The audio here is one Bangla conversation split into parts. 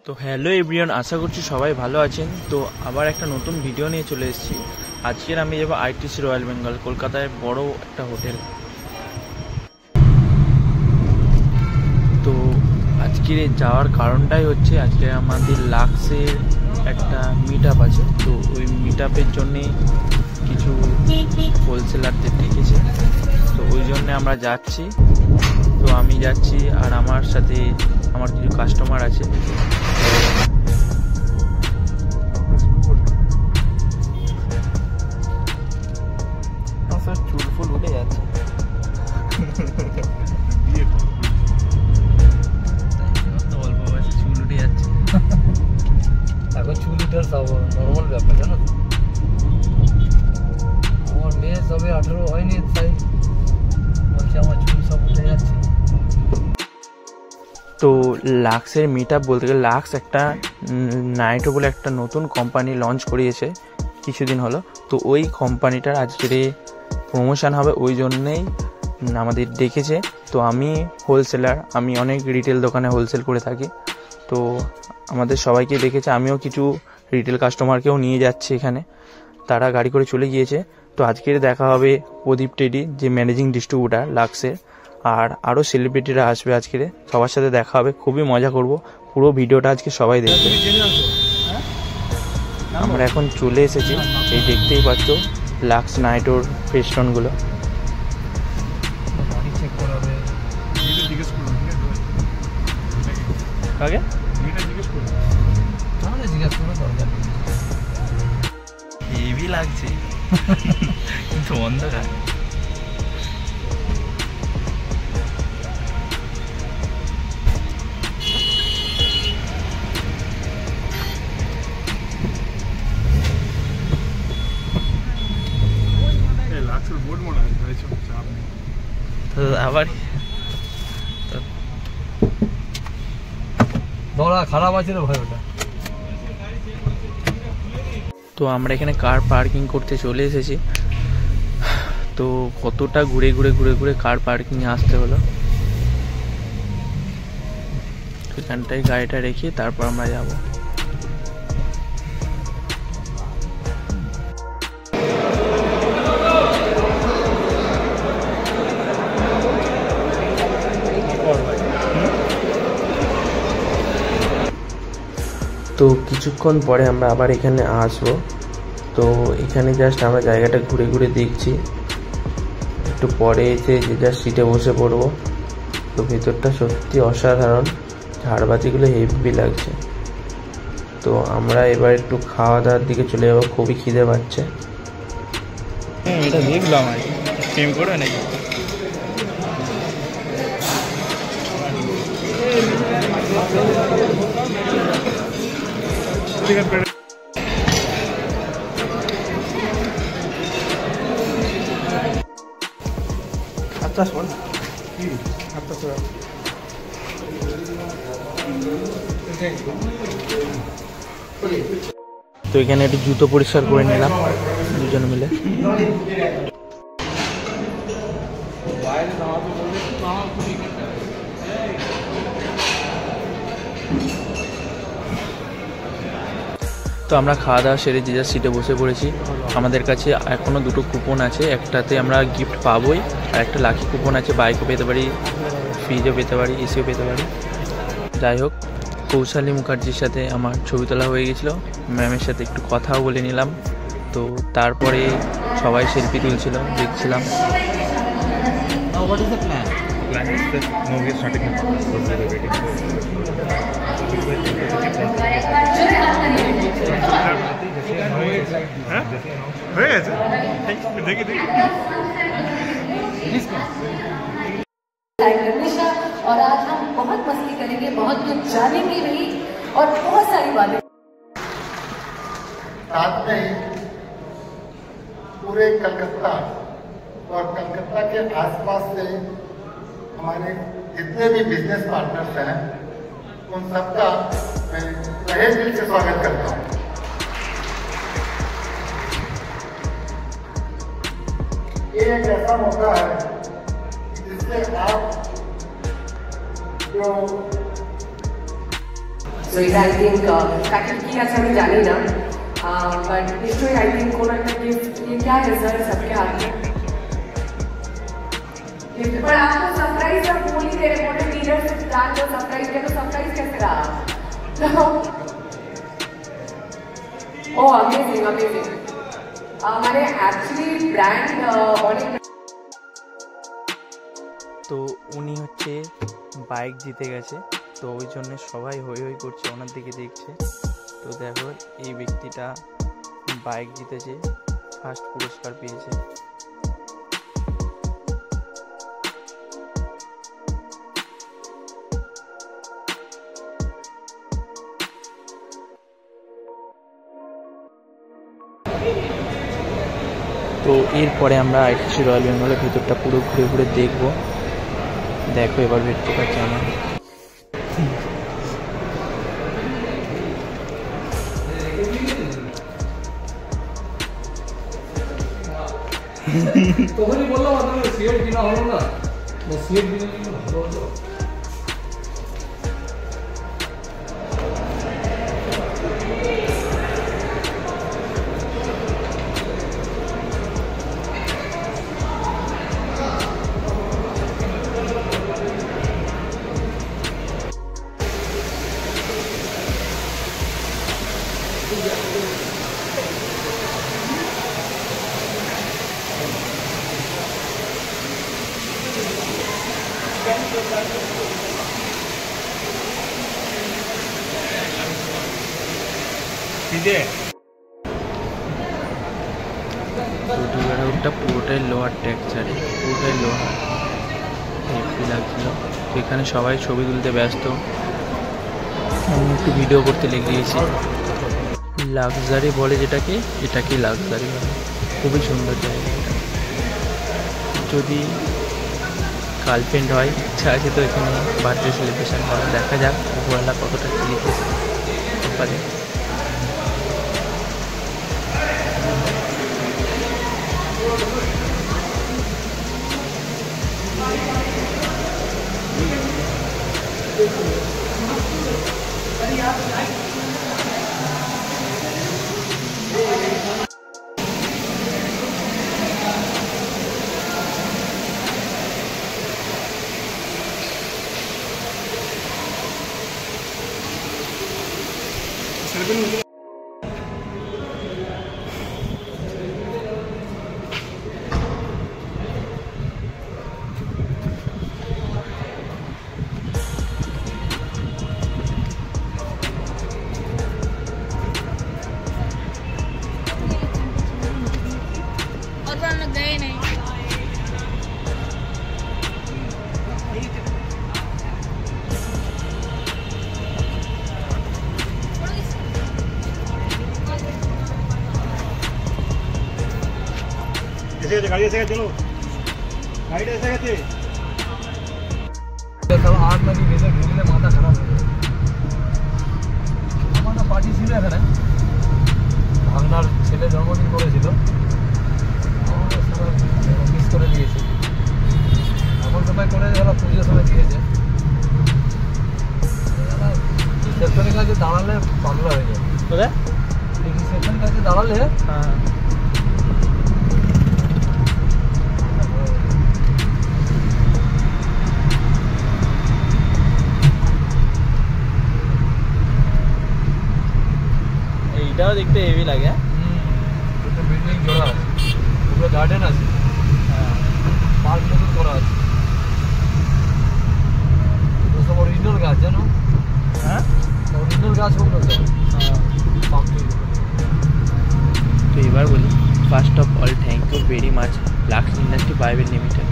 তো হ্যালো এভরিওয়ান, আশা করছি সবাই ভালো আছেন। তো আবার একটা নতুন ভিডিও নিয়ে চলে এসেছি। আজকের আমি যাবো আইটিসি রয়্যাল বেঙ্গল, কলকাতায় বড় একটা হোটেল। তো আজকের যাওয়ার কারণটাই হচ্ছে আজকে আমাদের লাক্সের একটা মিট আপ আছে। তো ওই মিট আপের জন্যে কিছু হোলসেলারদের ডেকেছে, তো ওই জন্যে আমরা যাচ্ছি। তো আমি যাচ্ছি আর আমার সাথে আমার কিছু কাস্টমার আছে। চুল ফুল উঠে যাচ্ছে। অল্প বয়সে চুল উঠে যাচ্ছে। এখন চুল উঠার সব নর্মাল ব্যাপার, জানো তো। আমার মেয়ে সবে 18 হয়নি, তাই বলছে আমার চুল সব উঠে যাচ্ছে। তো লাক্সের মিট আপ বলতে গেলে লাক্স একটা নাইটো বলে একটা নতুন কোম্পানি লঞ্চ করিয়েছে কিছুদিন হলো। তো ওই কোম্পানিটার আজকের প্রমোশন হবে, ওই জন্যেই আমাদের ডেকেছে। তো আমি হোলসেলার, আমি অনেক রিটেল দোকানে হোলসেল করে থাকি। তো আমাদের সবাইকে ডেকেছে, আমিও কিছু রিটেল কাস্টমারকেও নিয়ে যাচ্ছি এখানে। তারা গাড়ি করে চলে গিয়েছে। তো আজকের দেখা হবে প্রদীপ টেডি, যে ম্যানেজিং ডিস্ট্রিবিউটার লাক্সের, আর আরও সেলিব্রিটিরা আসবে আজকের। সবার সাথে দেখা হবে, খুবই মজা করব। পুরো ভিডিওটা আজকে সবাই দেখবে। আমরা এখন চলে এসেছি, এই দেখতেই পাচ্ছ লাক্স নাইটোর ফেস্টনগুলো। আগে হেভি লাগছে কিন্তু অন্ধকার। আবার খারাপ আছে রে ভাই ওটা। তো আমরা এখানে কার পার্কিং করতে চলে এসেছি। তো কতটা ঘুরে ঘুরে ঘুরে ঘুরে কার পার্কিং আসতে হলো। এখানটায় গাড়িটা রেখে তারপর আমরা যাব। তো কিছুক্ষণ পরে আমরা আবার এখানে আসবো। তো এখানে জাস্ট আমরা জায়গাটা ঘুরে ঘুরে দেখছি, একটু পরে এসে যে জাস্ট সিটে বসে পড়বো। তো ভেতরটা সত্যি অসাধারণ, ঝাড়বাতিগুলো হেভি লাগছে। তো আমরা এবার একটু খাওয়া দাওয়ার দিকে চলে যাবো, খুবই খিদে পাচ্ছে। এটা দেখলাম আর কি, প্রেম করবে নাকি? আচ্ছা শোন, তো এখানে একটু জুতো পরিষ্কার করে নিলাম দুজন মিলে। তো আমরা খাওয়া দাওয়া সেরে যে যার সিটে বসে পড়েছি। আমাদের কাছে এখনও দুটো কুপন আছে, একটাতে আমরা গিফট পাবোই, আর একটা লাকি কুপন আছে, বাইকও পেতে পারি, ফ্রিজও পেতে পারি, এসিও পেতে পারি। যাই হোক, কৌশালী মুখার্জির সাথে আমার ছবি তোলা হয়ে গেছিলো, ম্যামের সাথে একটু কথাও বলে নিলাম। তো তারপরে সবাই সেলফি তুলছিল, দেখছিলাম। হয়ে গেছে, দেখি দেখি। और आज हम बहुत मस्ती करेंगे, बहुत कुछ जानेंगे भी और बहुत सारी बातें। साथ में ही पूरे कलकत्ता और कलकत्ता के आसपास से हमारे जितने भी बिजनेस पार्टनर्स हैं, उन सबका मैं तहे दिल से स्वागत करता हूँ। ये एक ऐसा मौका है जिससे आप जो সো এটা আই থিঙ্ক প্যাকেট কি আছে আমি জানি না, বাট নিশ্চয়ই আই থিঙ্ক কোনো একটা गिफ्ट ये क्या है सर सबके हाथ में गिफ्ट, पर आपको सरप्राइज जब बोल ही दे रहे मोटे लीडर से प्लान को सरप्राइज दिया तो सरप्राइज कैसे रहा? ओ अमेजिंग अमेजिंग, মানে অ্যাকচুয়ালি ব্র্যান্ড অনেক। তো উনি হচ্ছে বাইক জিতে গেছে, তো ওই জন্য সবাই হই হই করছে, ওনার দিকে দেখছে। তো দেখো এই ব্যক্তিটা বাইক জিতেছে, ফার্স্ট পুরস্কার পেয়েছে। তো এরপরে আমরা আইটিসি রয়্যাল বেঙ্গলের ভেতরটা পুরো ঘুরে ঘুরে দেখবো। দেখো এবার ভেতরটা কেমন। তখনই বললাম আপনার সিএট কিনা হলো না, সিএট কিনে ভালো হলো। রোডটা পুরোটাই লোহার টেক্সচারে, পুরোটাই লোহা, হেভি লাগছিল। তো এখানে সবাই ছবি তুলতে ব্যস্ত, আমি একটু ভিডিও করতে লেগে গেছি। লাক্সারি বলে যেটাকে, এটাকে লাক্সারি বলে। খুবই সুন্দর জায়গা। যদি গার্লফ্রেন্ড হয়, ইচ্ছা আছে তো এখানে বার্থডে সেলিব্রেশন করা। দেখা যাক উপরওয়ালা কতটা কি লিখেছে পারে। गाड़ी ऐसे चलो, गाड़ी ऐसे गए तब आग लगी ভেতরে ঢুকলে মাথা খারাপ হয়ে যায়। আমাদের পার্টি ছিল এখানে, ভাগনার ছেলে জন্মদিন করেছিল, আমাদের সবাই মিস করে দিয়েছে। এমন সময় করে ওরা পুজোর সময় দিয়েছে, রিসেপশনের কাছে দাঁড়ালে পাগলা হয়ে যায়। রিসেপশনের কাছে দাঁড়ালে হ্যাঁ এটাও দেখতে হেভি লাগে। বিল্ডিং জোড়া আছে, পুরো গার্ডেন আছে, পার্ক মতো করা আছে, সব অরিজিনাল গাছ জানো। হ্যাঁ অরিজিনাল গাছ ওগুলো সব। তো এবার বলি, first of all thank you very much Lux industry private limited.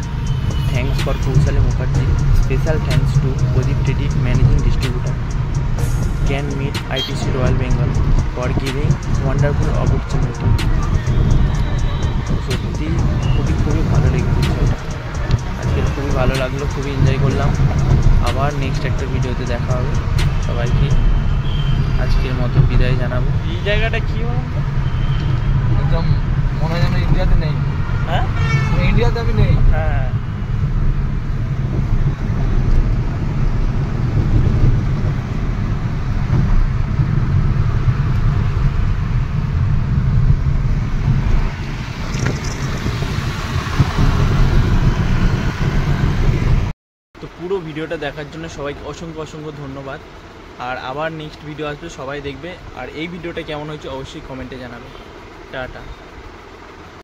Thanks for Kaushali Mukherjee. Special thanks to Pradip Tedi, managing distributor, can meet ITC Royal Bengal for giving wonderful opportunity. সত্যি খুবই খুবই ভালো লেগেছে, আজকে খুবই ভালো লাগলো, খুবই এনজয় করলাম। আবার নেক্সট একটা ভিডিওতে দেখা হবে। সবাইকে আজকের মতো বিদায় জানাবো। এই জায়গাটা কি বলুন তো, একদম মনে হয় যেন ইন্ডিয়াতে নেই। হ্যাঁ ইন্ডিয়াতে আমি নেই। হ্যাঁ পুরো ভিডিওটা দেখার জন্য সবাইকে অসংখ্য অসংখ্য ধন্যবাদ। আর আবার নেক্সট ভিডিও আসবে, সবাই দেখবে। আর এই ভিডিওটা কেমন হয়েছে অবশ্যই কমেন্টে জানাবে। টাটা।